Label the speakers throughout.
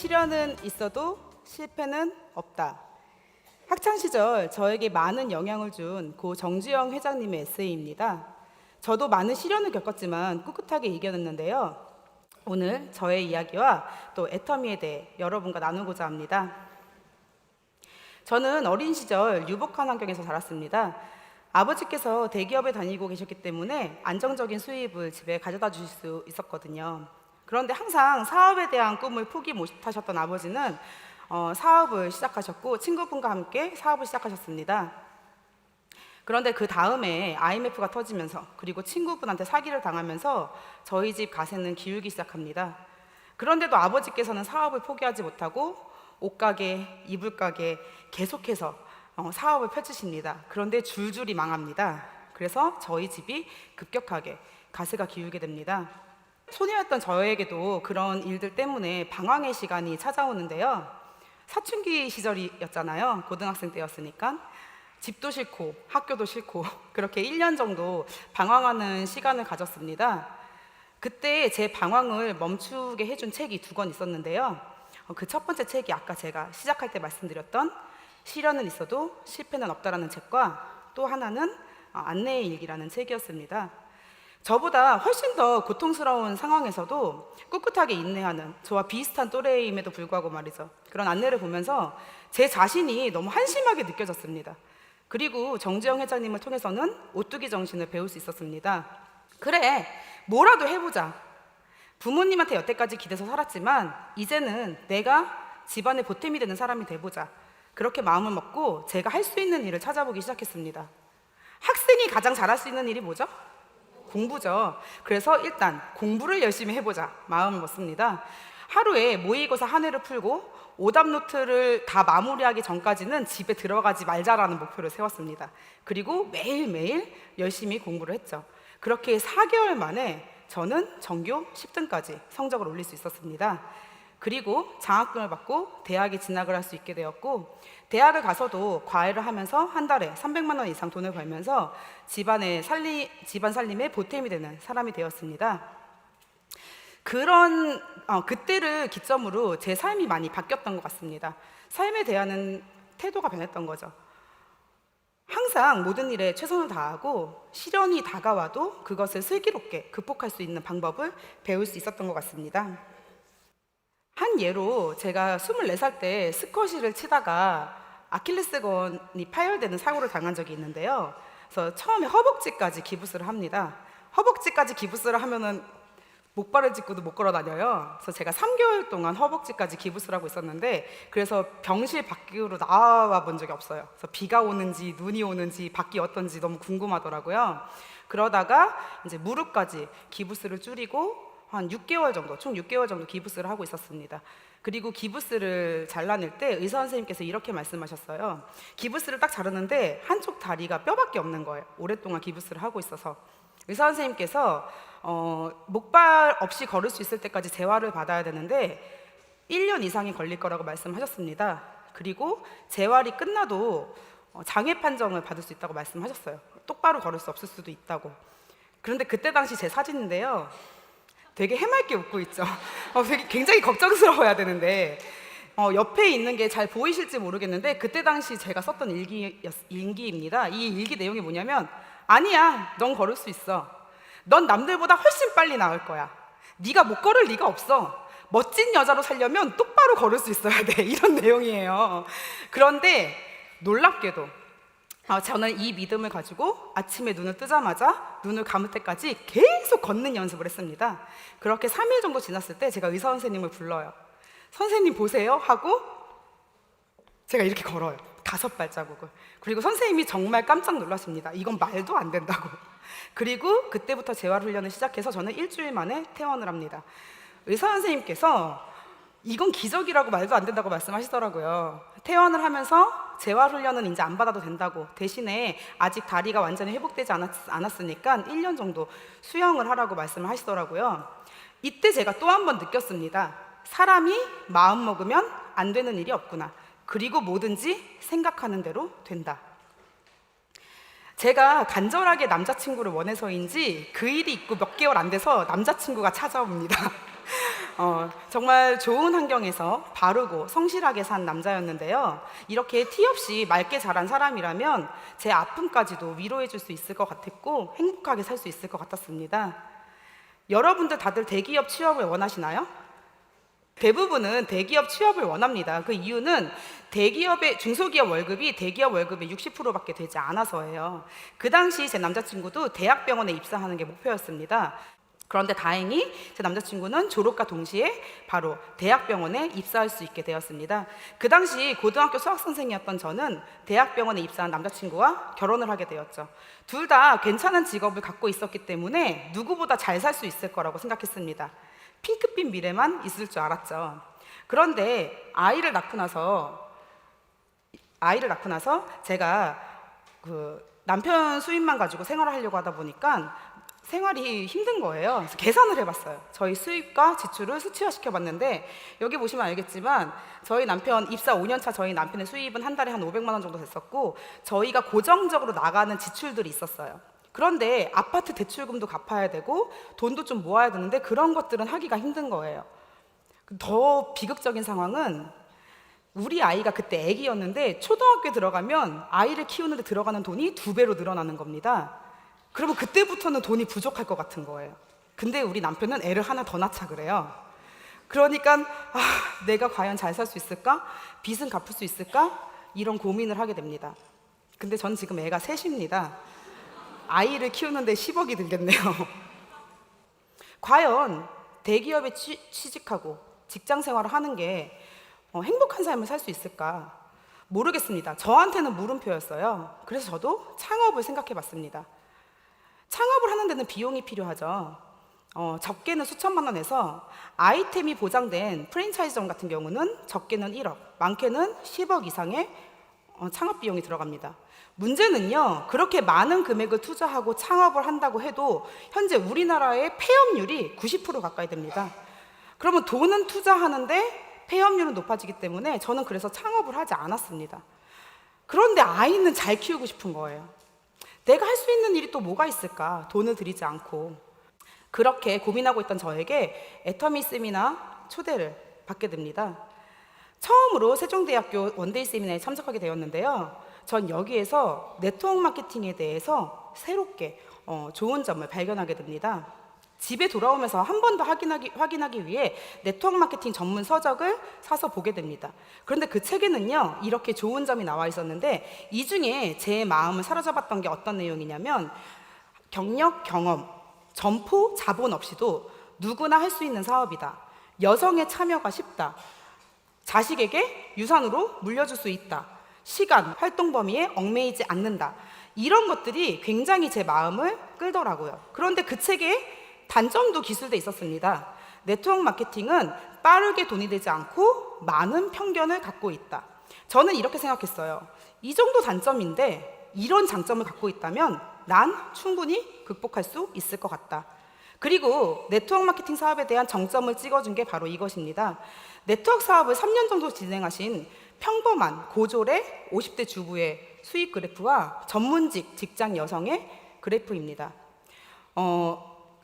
Speaker 1: 시련은 있어도 실패는 없다. 학창시절 저에게 많은 영향을 준 고 정주영 회장님의 에세이입니다. 저도 많은 시련을 겪었지만 꿋꿋하게 이겨냈는데요. 오늘 저의 이야기와 또 애터미에 대해 여러분과 나누고자 합니다. 저는 어린 시절 유복한 환경에서 자랐습니다. 아버지께서 대기업에 다니고 계셨기 때문에 안정적인 수입을 집에 가져다 주실 수 있었거든요. 그런데 항상 사업에 대한 꿈을 포기 못하셨던 아버지는 사업을 시작하셨고 친구분과 함께 사업을 시작하셨습니다. 그런데 그 다음에 IMF가 터지면서 그리고 친구분한테 사기를 당하면서 저희 집 가세는 기울기 시작합니다. 그런데도 아버지께서는 사업을 포기하지 못하고 옷가게, 이불가게 계속해서 사업을 펼치십니다. 그런데 줄줄이 망합니다. 그래서 저희 집이 급격하게 가세가 기울게 됩니다. 소녀였던 저에게도 그런 일들 때문에 방황의 시간이 찾아오는데요. 사춘기 시절이었잖아요. 고등학생 때였으니까. 집도 싫고 학교도 싫고 그렇게 1년 정도 방황하는 시간을 가졌습니다. 그때 제 방황을 멈추게 해준 책이 2권 있었는데요. 그 첫 번째 책이 아까 제가 시작할 때 말씀드렸던 시련은 있어도 실패는 없다라는 책과 또 하나는 안내의 일기라는 책이었습니다. 저보다 훨씬 더 고통스러운 상황에서도 꿋꿋하게 인내하는 저와 비슷한 또래임에도 불구하고 말이죠. 그런 안내를 보면서 제 자신이 너무 한심하게 느껴졌습니다. 그리고 정주영 회장님을 통해서는 오뚜기 정신을 배울 수 있었습니다. 그래, 뭐라도 해보자. 부모님한테 여태까지 기대서 살았지만 이제는 내가 집안의 보탬이 되는 사람이 돼보자. 그렇게 마음을 먹고 제가 할 수 있는 일을 찾아보기 시작했습니다. 학생이 가장 잘할 수 있는 일이 뭐죠? 공부죠. 그래서 일단 공부를 열심히 해보자 마음을 먹습니다. 하루에 모의고사 한 회를 풀고 오답 노트를 다 마무리하기 전까지는 집에 들어가지 말자라는 목표를 세웠습니다. 그리고 매일매일 열심히 공부를 했죠. 그렇게 4개월 만에 저는 전교 10등까지 성적을 올릴 수 있었습니다. 그리고 장학금을 받고 대학에 진학을 할 수 있게 되었고, 대학을 가서도 과외를 하면서 한 달에 300만 원 이상 돈을 벌면서 집안 살림에 보탬이 되는 사람이 되었습니다. 그때를 기점으로 제 삶이 많이 바뀌었던 것 같습니다. 삶에 대한 태도가 변했던 거죠. 항상 모든 일에 최선을 다하고 시련이 다가와도 그것을 슬기롭게 극복할 수 있는 방법을 배울 수 있었던 것 같습니다. 한 예로 제가 24살 때 스쿼시를 치다가 아킬레스건이 파열되는 사고를 당한 적이 있는데요. 그래서 처음에 허벅지까지 기부스를 합니다. 허벅지까지 기부스를 하면은 목발을 짚고도 못 걸어 다녀요. 그래서 제가 3개월 동안 허벅지까지 기부스를 하고 있었는데, 그래서 병실 밖으로 나와 본 적이 없어요. 그래서 비가 오는지 눈이 오는지 밖이 어떤지 너무 궁금하더라고요. 그러다가 이제 무릎까지 기부스를 줄이고 한 6개월 정도, 총 6개월 정도 기부스를 하고 있었습니다. 그리고 기부스를 잘라낼 때 의사 선생님께서 이렇게 말씀하셨어요. 기부스를 딱 자르는데 한쪽 다리가 뼈밖에 없는 거예요. 오랫동안 기부스를 하고 있어서. 의사 선생님께서 목발 없이 걸을 수 있을 때까지 재활을 받아야 되는데 1년 이상이 걸릴 거라고 말씀하셨습니다. 그리고 재활이 끝나도 장애 판정을 받을 수 있다고 말씀하셨어요. 똑바로 걸을 수 없을 수도 있다고. 그런데 그때 당시 제 사진인데요. 되게 해맑게 웃고 있죠. 되게 굉장히 걱정스러워야 되는데 옆에 있는 게 잘 보이실지 모르겠는데 그때 당시 제가 썼던 일기입니다. 이 일기 내용이 뭐냐면, 아니야, 넌 걸을 수 있어. 넌 남들보다 훨씬 빨리 나을 거야. 네가 못 걸을 리가 없어. 멋진 여자로 살려면 똑바로 걸을 수 있어야 돼. 이런 내용이에요. 그런데 놀랍게도 저는 이 믿음을 가지고 아침에 눈을 뜨자마자 눈을 감을 때까지 계속 걷는 연습을 했습니다. 그렇게 3일 정도 지났을 때 제가 의사 선생님을 불러요. 선생님 보세요 하고 제가 이렇게 걸어요. 5발자국을. 그리고 선생님이 정말 깜짝 놀라십니다. 이건 말도 안 된다고. 그리고 그때부터 재활 훈련을 시작해서 저는 일주일 만에 퇴원을 합니다. 의사 선생님께서 이건 기적이라고 말도 안 된다고 말씀하시더라고요. 퇴원을 하면서 재활 훈련은 이제 안 받아도 된다고, 대신에 아직 다리가 완전히 회복되지 않았으니까 1년 정도 수영을 하라고 말씀을 하시더라고요. 이때 제가 또 한 번 느꼈습니다. 사람이 마음 먹으면 안 되는 일이 없구나. 그리고 뭐든지 생각하는 대로 된다. 제가 간절하게 남자친구를 원해서인지 그 일이 있고 몇 개월 안 돼서 남자친구가 찾아옵니다. 정말 좋은 환경에서 바르고 성실하게 산 남자였는데요. 이렇게 티 없이 맑게 자란 사람이라면 제 아픔까지도 위로해 줄 수 있을 것 같았고 행복하게 살 수 있을 것 같았습니다. 여러분들 다들 대기업 취업을 원하시나요? 대부분은 대기업 취업을 원합니다. 그 이유는 대기업의 중소기업 월급이 대기업 월급의 60%밖에 되지 않아서예요. 그 당시 제 남자친구도 대학병원에 입사하는 게 목표였습니다. 그런데 다행히 제 남자친구는 졸업과 동시에 바로 대학병원에 입사할 수 있게 되었습니다. 그 당시 고등학교 수학선생이었던 저는 대학병원에 입사한 남자친구와 결혼을 하게 되었죠. 둘 다 괜찮은 직업을 갖고 있었기 때문에 누구보다 잘 살 수 있을 거라고 생각했습니다. 핑크빛 미래만 있을 줄 알았죠. 그런데 아이를 낳고 나서 제가 그 남편 수입만 가지고 생활을 하려고 하다 보니까 생활이 힘든 거예요. 그래서 계산을 해봤어요. 저희 수입과 지출을 수치화시켜 봤는데 여기 보시면 알겠지만 저희 남편 입사 5년 차 저희 남편의 수입은 한 달에 한 500만 원 정도 됐었고 저희가 고정적으로 나가는 지출들이 있었어요. 그런데 아파트 대출금도 갚아야 되고 돈도 좀 모아야 되는데 그런 것들은 하기가 힘든 거예요. 더 비극적인 상황은 우리 아이가 그때 아기였는데 초등학교에 들어가면 아이를 키우는데 들어가는 돈이 2배로 늘어나는 겁니다. 그러면 그때부터는 돈이 부족할 것 같은 거예요. 근데 우리 남편은 애를 하나 더 낳자 그래요. 그러니까 내가 과연 잘 살 수 있을까? 빚은 갚을 수 있을까? 이런 고민을 하게 됩니다. 근데 전 지금 애가 셋입니다. 아이를 키우는데 10억이 들겠네요. 과연 대기업에 취직하고 직장 생활을 하는 게 행복한 삶을 살 수 있을까? 모르겠습니다. 저한테는 물음표였어요. 그래서 저도 창업을 생각해 봤습니다. 창업을 하는 데는 비용이 필요하죠. 적게는 수천만 원에서 아이템이 보장된 프랜차이즈점 같은 경우는 적게는 1억, 많게는 10억 이상의 창업 비용이 들어갑니다. 문제는요, 그렇게 많은 금액을 투자하고 창업을 한다고 해도 현재 우리나라의 폐업률이 90% 가까이 됩니다. 그러면 돈은 투자하는데 폐업률은 높아지기 때문에 저는 그래서 창업을 하지 않았습니다. 그런데 아이는 잘 키우고 싶은 거예요. 내가 할 수 있는 일이 또 뭐가 있을까? 돈을 들이지 않고. 그렇게 고민하고 있던 저에게 애터미 세미나 초대를 받게 됩니다. 처음으로 세종대학교 원데이 세미나에 참석하게 되었는데요. 전 여기에서 네트워크 마케팅에 대해서 새롭게 좋은 점을 발견하게 됩니다. 집에 돌아오면서 한 번 더 확인하기 위해 네트워크 마케팅 전문 서적을 사서 보게 됩니다. 그런데 그 책에는요, 이렇게 좋은 점이 나와 있었는데 이 중에 제 마음을 사로잡았던 게 어떤 내용이냐면 경력, 경험, 점포, 자본 없이도 누구나 할 수 있는 사업이다. 여성의 참여가 쉽다. 자식에게 유산으로 물려줄 수 있다. 시간, 활동 범위에 얽매이지 않는다. 이런 것들이 굉장히 제 마음을 끌더라고요. 그런데 그 책에 단점도 기술돼 있었습니다. 네트워크 마케팅은 빠르게 돈이 되지 않고 많은 편견을 갖고 있다. 저는 이렇게 생각했어요. 이 정도 단점인데 이런 장점을 갖고 있다면 난 충분히 극복할 수 있을 것 같다. 그리고 네트워크 마케팅 사업에 대한 정점을 찍어준 게 바로 이것입니다. 네트워크 사업을 3년 정도 진행하신 평범한 고졸의 50대 주부의 수익 그래프와 전문직 직장 여성의 그래프입니다.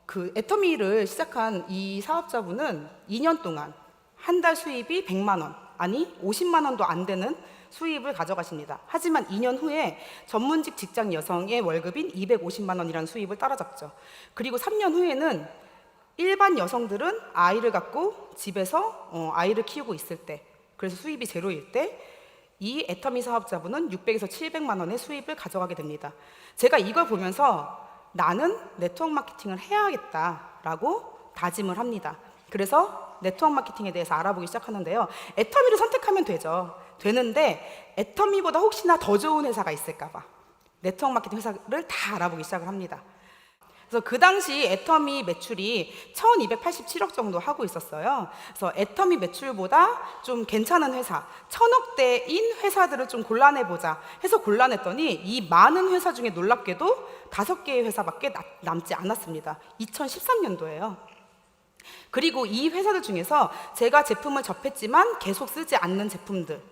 Speaker 1: 그 애터미를 시작한 이 사업자분은 2년 동안 한 달 수입이 100만 원, 아니 50만 원도 안 되는 수입을 가져가십니다. 하지만 2년 후에 전문직 직장 여성의 월급인 250만 원이라는 수입을 따라잡죠. 그리고 3년 후에는 일반 여성들은 아이를 갖고 집에서 아이를 키우고 있을 때, 그래서 수입이 제로일 때 이 애터미 사업자분은 600에서 700만 원의 수입을 가져가게 됩니다. 제가 이걸 보면서 나는 네트워크 마케팅을 해야겠다라고 다짐을 합니다. 그래서 네트워크 마케팅에 대해서 알아보기 시작하는데요. 애터미를 선택하면 되는데 애터미보다 혹시나 더 좋은 회사가 있을까 봐 네트워크 마케팅 회사를 다 알아보기 시작을 합니다. 그래서 그 당시 애터미 매출이 1287억 정도 하고 있었어요. 그래서 애터미 매출보다 좀 괜찮은 회사, 1000억대인 회사들을 좀 골라내보자 해서 골라냈더니 이 많은 회사 중에 놀랍게도 5개의 회사밖에 남지 않았습니다. 2013년도에요. 그리고 이 회사들 중에서 제가 제품을 접했지만 계속 쓰지 않는 제품들,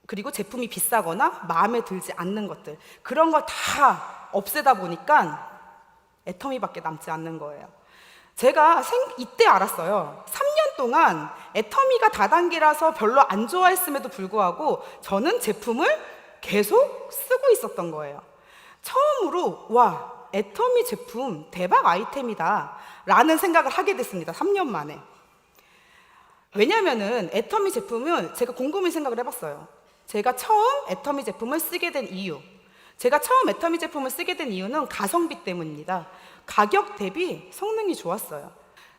Speaker 1: 그리고 제품이 비싸거나 마음에 들지 않는 것들, 그런 걸 다 없애다 보니까 애터미밖에 남지 않는 거예요. 제가 이때 알았어요. 3년 동안 애터미가 다단계라서 별로 안 좋아했음에도 불구하고 저는 제품을 계속 쓰고 있었던 거예요. 처음으로 와, 애터미 제품 대박 아이템이다 라는 생각을 하게 됐습니다. 3년 만에. 왜냐면은 애터미 제품은 제가 곰곰이 생각을 해봤어요. 제가 처음 애터미 제품을 쓰게 된 이유, 제가 처음 애터미 제품을 쓰게 된 이유는 가성비 때문입니다. 가격 대비 성능이 좋았어요.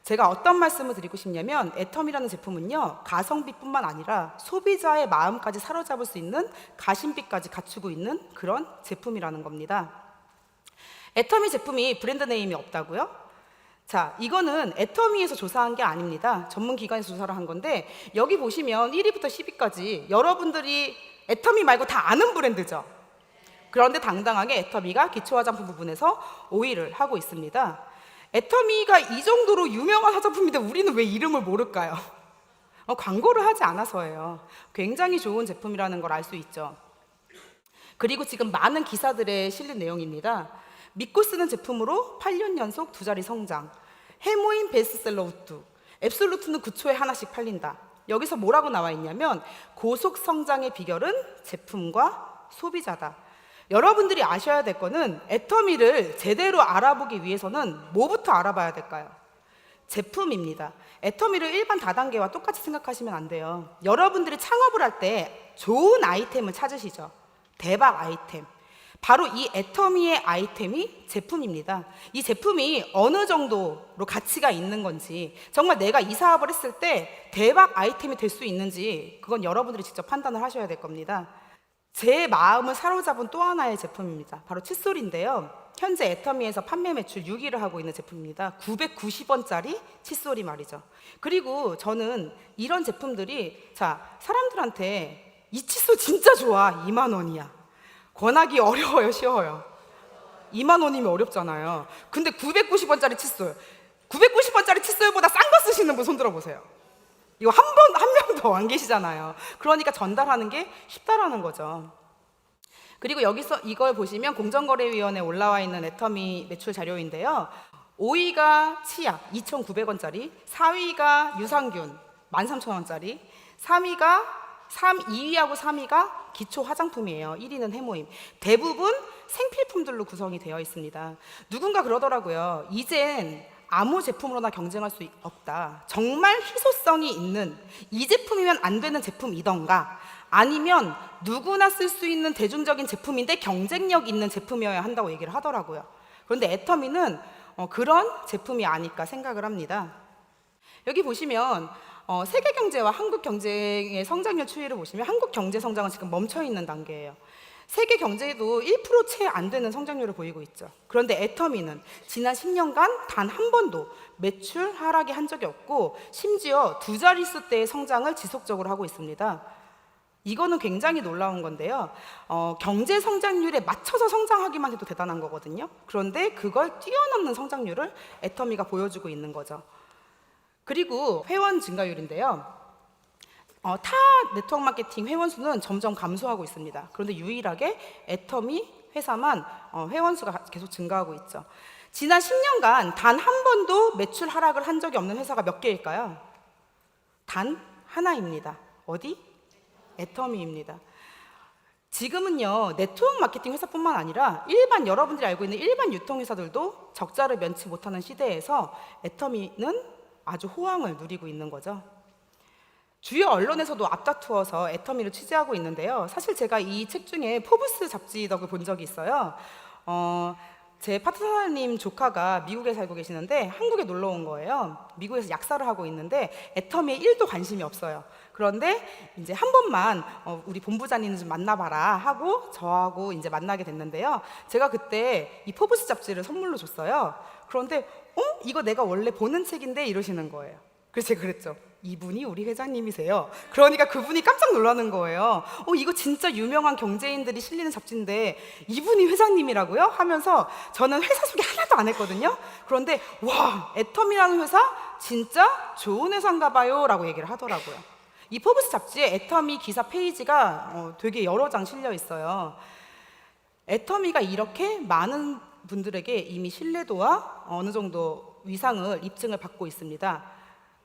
Speaker 1: 제가 어떤 말씀을 드리고 싶냐면 애터미라는 제품은요, 가성비뿐만 아니라 소비자의 마음까지 사로잡을 수 있는 가심비까지 갖추고 있는 그런 제품이라는 겁니다. 애터미 제품이 브랜드 네임이 없다고요? 자, 이거는 애터미에서 조사한 게 아닙니다. 전문 기관에서 조사를 한 건데 여기 보시면 1위부터 10위까지 여러분들이 애터미 말고 다 아는 브랜드죠. 그런데 당당하게 애터미가 기초 화장품 부분에서 5위를 하고 있습니다. 애터미가 이 정도로 유명한 화장품인데 우리는 왜 이름을 모를까요? 광고를 하지 않아서예요. 굉장히 좋은 제품이라는 걸 알 수 있죠. 그리고 지금 많은 기사들에 실린 내용입니다. 믿고 쓰는 제품으로 8년 연속 2자리 성장, 해모인 베스트셀러 우뚜, 앱솔루트는 9초에 하나씩 팔린다. 여기서 뭐라고 나와 있냐면 고속 성장의 비결은 제품과 소비자다. 여러분들이 아셔야 될 거는 애터미를 제대로 알아보기 위해서는 뭐부터 알아봐야 될까요? 제품입니다. 애터미를 일반 다단계와 똑같이 생각하시면 안 돼요. 여러분들이 창업을 할 때 좋은 아이템을 찾으시죠. 대박 아이템. 바로 이 애터미의 아이템이 제품입니다. 이 제품이 어느 정도로 가치가 있는 건지, 정말 내가 이 사업을 했을 때 대박 아이템이 될 수 있는지, 그건 여러분들이 직접 판단을 하셔야 될 겁니다. 제 마음을 사로잡은 또 하나의 제품입니다. 바로 칫솔인데요. 현재 애터미에서 판매 매출 6위를 하고 있는 제품입니다. 990원짜리 칫솔이 말이죠. 그리고 저는 이런 제품들이, 자, 사람들한테 이 칫솔 진짜 좋아, 2만 원이야. 권하기 어려워요, 쉬워요? 2만 원이면 어렵잖아요. 근데 990원짜리 칫솔, 990원짜리 칫솔보다 싼 거 쓰시는 분 손 들어보세요. 이거 한 명 더 안 계시잖아요. 그러니까 전달하는 게 쉽다라는 거죠. 그리고 여기서 이걸 보시면 공정거래위원회에 올라와 있는 애터미 매출 자료인데요. 5위가 치약 2,900원짜리, 4위가 유산균 13,000원짜리, 2위하고 3위가 기초 화장품이에요. 1위는 해모임. 대부분 생필품들로 구성이 되어 있습니다. 누군가 그러더라고요. 이젠 아무 제품으로나 경쟁할 수 없다. 정말 희소성이 있는 이 제품이면 안 되는 제품이던가, 아니면 누구나 쓸 수 있는 대중적인 제품인데 경쟁력 있는 제품이어야 한다고 얘기를 하더라고요. 그런데 애터미는 그런 제품이 아닐까 생각을 합니다. 여기 보시면 세계 경제와 한국 경제의 성장률 추이를 보시면 한국 경제 성장은 지금 멈춰 있는 단계예요. 세계 경제도 1% 채 안 되는 성장률을 보이고 있죠. 그런데 애터미는 지난 10년간 단 한 번도 매출 하락이 한 적이 없고, 심지어 2자릿수대의 성장을 지속적으로 하고 있습니다. 이거는 굉장히 놀라운 건데요. 경제 성장률에 맞춰서 성장하기만 해도 대단한 거거든요. 그런데 그걸 뛰어넘는 성장률을 애터미가 보여주고 있는 거죠. 그리고 회원 증가율인데요. 타 네트워크 마케팅 회원 수는 점점 감소하고 있습니다. 그런데 유일하게 애터미 회사만 회원 수가 계속 증가하고 있죠. 지난 10년간 단 한 번도 매출 하락을 한 적이 없는 회사가 몇 개일까요? 단 하나입니다. 어디? 애터미입니다. 지금은요, 네트워크 마케팅 회사뿐만 아니라 일반, 여러분들이 알고 있는 일반 유통회사들도 적자를 면치 못하는 시대에서 애터미는 아주 호황을 누리고 있는 거죠. 주요 언론에서도 앞다투어서 애터미를 취재하고 있는데요. 사실 제가 이 책 중에 포브스 잡지 덕을 본 적이 있어요. 제 파트너님 조카가 미국에 살고 계시는데 한국에 놀러 온 거예요. 미국에서 약사를 하고 있는데 애터미에 1도 관심이 없어요. 그런데 이제 한 번만 우리 본부장님 좀 만나봐라 하고 저하고 이제 만나게 됐는데요. 제가 그때 이 포브스 잡지를 선물로 줬어요. 그런데 이거 내가 원래 보는 책인데 이러시는 거예요. 그래서 제가 그랬죠. 이분이 우리 회장님이세요. 그러니까 그분이 깜짝 놀라는 거예요. 이거 진짜 유명한 경제인들이 실리는 잡지인데 이분이 회장님이라고요? 하면서 저는 회사 소개 하나도 안 했거든요. 그런데 와, 애터미라는 회사 진짜 좋은 회사인가 봐요 라고 얘기를 하더라고요. 이 포브스 잡지에 애터미 기사 페이지가 되게 여러 장 실려 있어요. 애터미가 이렇게 많은 분들에게 이미 신뢰도와 어느 정도 위상을 입증을 받고 있습니다.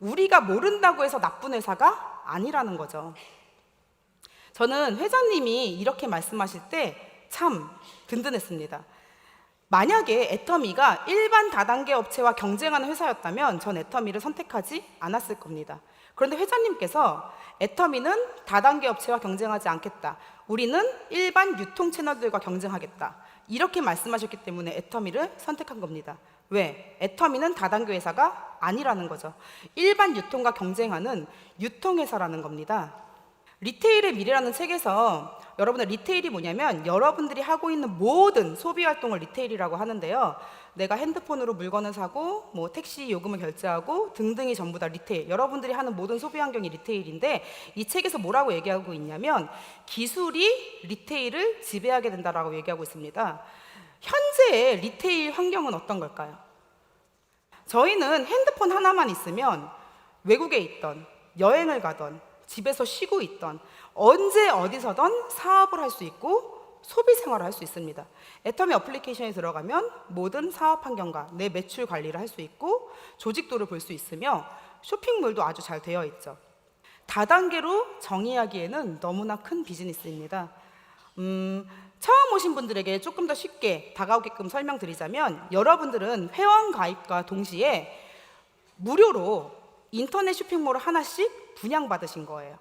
Speaker 1: 우리가 모른다고 해서 나쁜 회사가 아니라는 거죠. 저는 회장님이 이렇게 말씀하실 때 참 든든했습니다. 만약에 애터미가 일반 다단계 업체와 경쟁하는 회사였다면 전 애터미를 선택하지 않았을 겁니다. 그런데 회장님께서 애터미는 다단계 업체와 경쟁하지 않겠다. 우리는 일반 유통 채널들과 경쟁하겠다. 이렇게 말씀하셨기 때문에 애터미를 선택한 겁니다. 왜? 애터미는 다단계 회사가 아니라는 거죠. 일반 유통과 경쟁하는 유통회사라는 겁니다. 리테일의 미래라는 책에서 여러분들 리테일이 뭐냐면 여러분들이 하고 있는 모든 소비 활동을 리테일이라고 하는데요. 내가 핸드폰으로 물건을 사고 뭐 택시 요금을 결제하고 등등이 전부 다 리테일. 여러분들이 하는 모든 소비 환경이 리테일인데 이 책에서 뭐라고 얘기하고 있냐면 기술이 리테일을 지배하게 된다라고 얘기하고 있습니다. 현재의 리테일 환경은 어떤 걸까요? 저희는 핸드폰 하나만 있으면 외국에 있던 여행을 가던 집에서 쉬고 있던 언제 어디서든 사업을 할 수 있고 소비 생활을 할 수 있습니다. 애터미 어플리케이션에 들어가면 모든 사업 환경과 내 매출 관리를 할 수 있고 조직도를 볼 수 있으며 쇼핑몰도 아주 잘 되어 있죠. 다단계로 정의하기에는 너무나 큰 비즈니스입니다. 처음 오신 분들에게 조금 더 쉽게 다가오게끔 설명드리자면 여러분들은 회원 가입과 동시에 무료로 인터넷 쇼핑몰을 하나씩 분양받으신 거예요.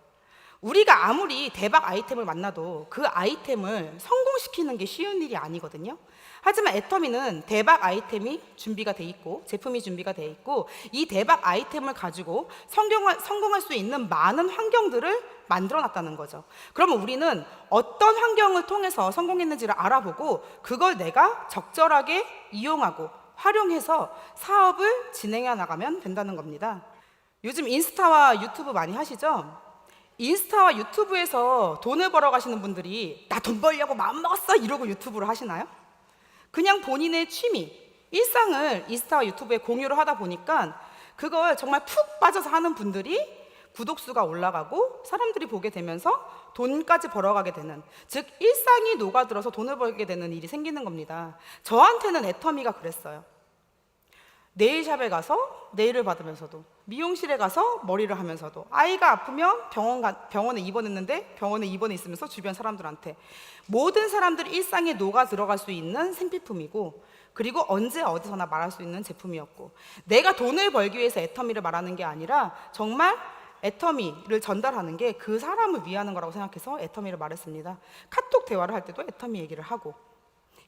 Speaker 1: 우리가 아무리 대박 아이템을 만나도 그 아이템을 성공시키는 게 쉬운 일이 아니거든요. 하지만 애터미는 대박 아이템이 준비가 돼 있고 제품이 준비가 돼 있고 이 대박 아이템을 가지고 성공할 수 있는 많은 환경들을 만들어 놨다는 거죠. 그러면 우리는 어떤 환경을 통해서 성공했는지를 알아보고 그걸 내가 적절하게 이용하고 활용해서 사업을 진행해 나가면 된다는 겁니다. 요즘 인스타와 유튜브 많이 하시죠? 인스타와 유튜브에서 돈을 벌어 가시는 분들이 나 돈 벌려고 마음먹었어 이러고 유튜브를 하시나요? 그냥 본인의 취미, 일상을 인스타와 유튜브에 공유를 하다 보니까 그걸 정말 푹 빠져서 하는 분들이 구독수가 올라가고 사람들이 보게 되면서 돈까지 벌어가게 되는, 즉 일상이 녹아들어서 돈을 벌게 되는 일이 생기는 겁니다. 저한테는 애터미가 그랬어요. 네일샵에 가서 네일을 받으면서도 미용실에 가서 머리를 하면서도 아이가 아프면 병원에 입원했는데 병원에 입원해 있으면서 주변 사람들한테 모든 사람들이 일상에 녹아 들어갈 수 있는 생필품이고 그리고 언제 어디서나 말할 수 있는 제품이었고 내가 돈을 벌기 위해서 애터미를 말하는 게 아니라 정말 애터미를 전달하는 게 그 사람을 위하는 거라고 생각해서 애터미를 말했습니다. 카톡 대화를 할 때도 애터미 얘기를 하고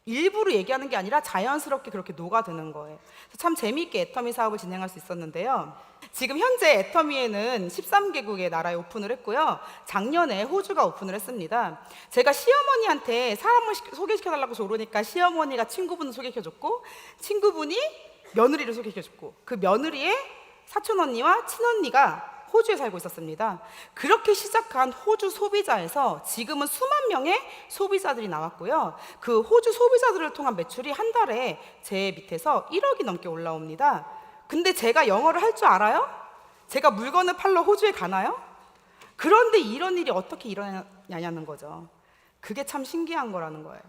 Speaker 1: 일부러 얘기하는 게 아니라 자연스럽게 그렇게 녹아드는 거예요. 참 재미있게 애터미 사업을 진행할 수 있었는데요. 지금 현재 애터미에는 13개국의 나라에 오픈을 했고요. 작년에 호주가 오픈을 했습니다. 제가 시어머니한테 사람을 소개시켜달라고 조르니까 시어머니가 친구분을 소개시켜줬고 친구분이 며느리를 소개시켜줬고 그 며느리의 사촌언니와 친언니가 호주에 살고 있었습니다. 그렇게 시작한 호주 소비자에서 지금은 수만 명의 소비자들이 나왔고요. 그 호주 소비자들을 통한 매출이 한 달에 제 밑에서 1억이 넘게 올라옵니다. 근데 제가 영어를 할 줄 알아요? 제가 물건을 팔러 호주에 가나요? 그런데 이런 일이 어떻게 일어나냐는 거죠. 그게 참 신기한 거라는 거예요.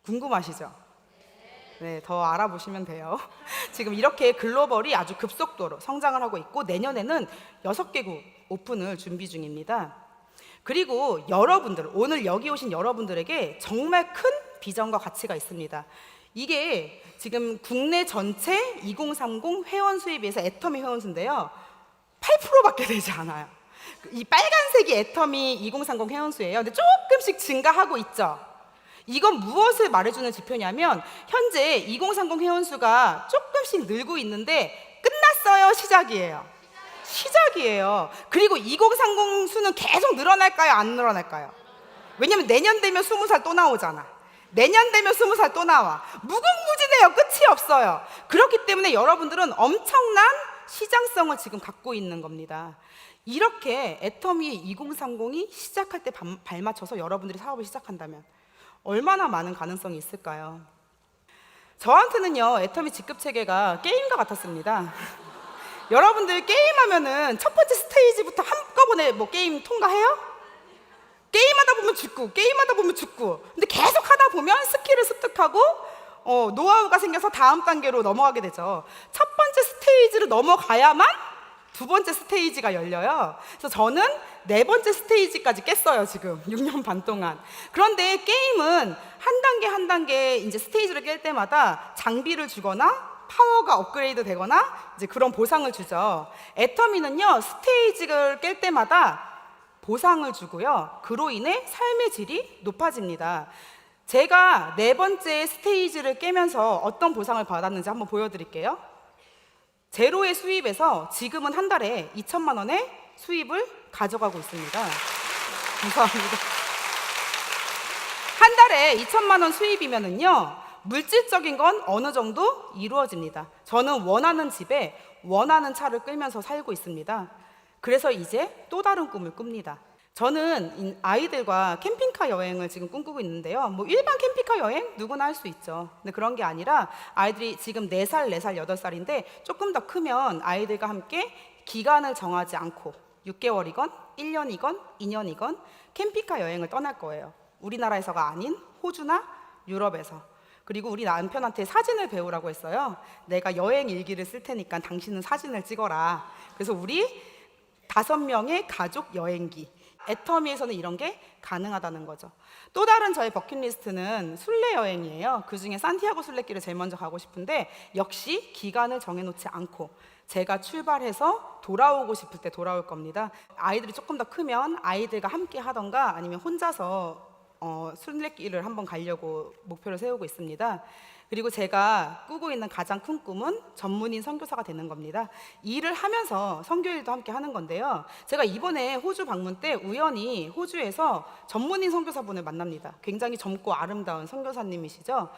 Speaker 1: 궁금하시죠? 네, 더 알아보시면 돼요. 지금 이렇게 글로벌이 아주 급속도로 성장을 하고 있고 내년에는 6개국 오픈을 준비 중입니다. 그리고 여러분들, 오늘 여기 오신 여러분들에게 정말 큰 비전과 가치가 있습니다. 이게 지금 국내 전체 2030 회원 수에 비해서 애터미 회원 수인데요. 8%밖에 되지 않아요. 이 빨간색이 애터미 2030 회원 수예요. 근데 조금씩 증가하고 있죠. 이건 무엇을 말해주는 지표냐면 현재 2030 회원수가 조금씩 늘고 있는데 끝났어요? 시작이에요? 시작이에요. 그리고 2030 수는 계속 늘어날까요? 안 늘어날까요? 왜냐면 내년 되면 20살 또 나오잖아. 내년 되면 20살 또 나와. 무궁무진해요. 끝이 없어요. 그렇기 때문에 여러분들은 엄청난 시장성을 지금 갖고 있는 겁니다. 이렇게 애터미 2030이 시작할 때 발맞춰서 여러분들이 사업을 시작한다면 얼마나 많은 가능성이 있을까요? 저한테는요 애터미 직급체계가 게임과 같았습니다. 여러분들 게임하면은 첫 번째 스테이지부터 한꺼번에 뭐 게임 통과해요? 게임하다 보면 죽고 게임하다 보면 죽고 근데 계속 하다 보면 스킬을 습득하고 노하우가 생겨서 다음 단계로 넘어가게 되죠. 첫 번째 스테이지를 넘어가야만 두 번째 스테이지가 열려요. 그래서 저는 네 번째 스테이지까지 깼어요, 지금 6년 반 동안. 그런데 게임은 한 단계 한 단계 이제 스테이지를 깰 때마다 장비를 주거나 파워가 업그레이드 되거나 이제 그런 보상을 주죠. 애터미는요, 스테이지를 깰 때마다 보상을 주고요. 그로 인해 삶의 질이 높아집니다. 제가 네 번째 스테이지를 깨면서 어떤 보상을 받았는지 한번 보여드릴게요. 제로의 수입에서 지금은 한 달에 2천만 원의 수입을 가져가고 있습니다. 감사합니다. 한 달에 2천만 원 수입이면은요, 물질적인 건 어느 정도 이루어집니다. 저는 원하는 집에 원하는 차를 끌면서 살고 있습니다. 그래서 이제 또 다른 꿈을 꿉니다. 저는 아이들과 캠핑카 여행을 지금 꿈꾸고 있는데요. 뭐 일반 캠핑카 여행 누구나 할 수 있죠. 근데 그런 게 아니라 아이들이 지금 4살, 4살, 8살인데 조금 더 크면 아이들과 함께 기간을 정하지 않고 6개월이건 1년이건 2년이건 캠핑카 여행을 떠날 거예요. 우리나라에서가 아닌 호주나 유럽에서. 그리고 우리 남편한테 사진을 배우라고 했어요. 내가 여행 일기를 쓸 테니까 당신은 사진을 찍어라. 그래서 우리 5명의 가족 여행기. 애터미에서는 이런 게 가능하다는 거죠. 또 다른 저의 버킷리스트는 순례 여행이에요. 그중에 산티아고 순례길을 제일 먼저 가고 싶은데 역시 기간을 정해놓지 않고 제가 출발해서 돌아오고 싶을 때 돌아올 겁니다. 아이들이 조금 더 크면 아이들과 함께 하던가 아니면 혼자서 순례길을 한번 가려고 목표를 세우고 있습니다. 그리고 제가 꾸고 있는 가장 큰 꿈은 전문인 선교사가 되는 겁니다. 일을 하면서 선교일도 함께 하는 건데요. 제가 이번에 호주 방문 때 우연히 호주에서 전문인 선교사분을 만납니다. 굉장히 젊고 아름다운 선교사님이시죠.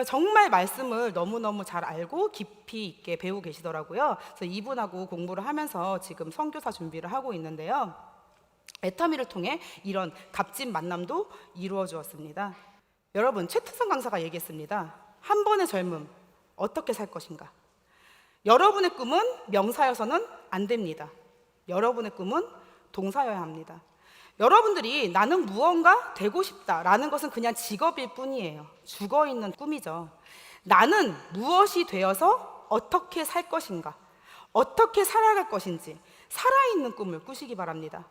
Speaker 1: 정말 말씀을 너무너무 잘 알고 깊이 있게 배우고 계시더라고요. 그래서 이분하고 공부를 하면서 지금 선교사 준비를 하고 있는데요. 애터미를 통해 이런 값진 만남도 이루어 주었습니다. 여러분, 최태성 강사가 얘기했습니다. 한 번의 젊음, 어떻게 살 것인가? 여러분의 꿈은 명사여서는 안 됩니다. 여러분의 꿈은 동사여야 합니다. 여러분들이 나는 무언가 되고 싶다라는 것은 그냥 직업일 뿐이에요. 죽어있는 꿈이죠. 나는 무엇이 되어서 어떻게 살 것인가? 어떻게 살아갈 것인지 살아있는 꿈을 꾸시기 바랍니다.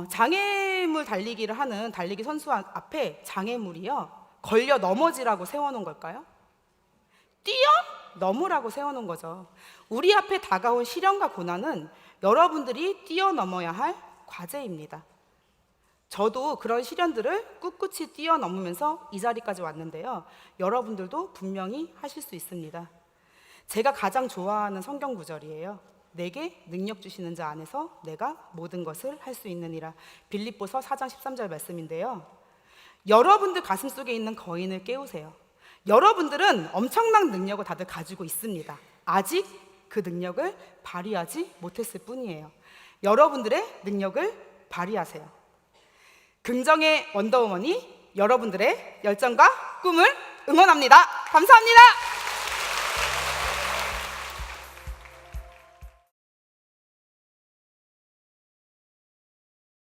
Speaker 1: 장애물 달리기를 하는 달리기 선수 앞에 장애물이요, 걸려 넘어지라고 세워놓은 걸까요? 뛰어넘으라고 세워놓은 거죠. 우리 앞에 다가온 시련과 고난은 여러분들이 뛰어넘어야 할 과제입니다. 저도 그런 시련들을 꿋꿋이 뛰어넘으면서 이 자리까지 왔는데요. 여러분들도 분명히 하실 수 있습니다. 제가 가장 좋아하는 성경 구절이에요. 내게 능력 주시는 자 안에서 내가 모든 것을 할 수 있느니라. 빌립보서 4장 13절 말씀인데요. 여러분들 가슴 속에 있는 거인을 깨우세요. 여러분들은 엄청난 능력을 다들 가지고 있습니다. 아직 그 능력을 발휘하지 못했을 뿐이에요. 여러분들의 능력을 발휘하세요. 긍정의 원더우먼이 여러분들의 열정과 꿈을 응원합니다. 감사합니다.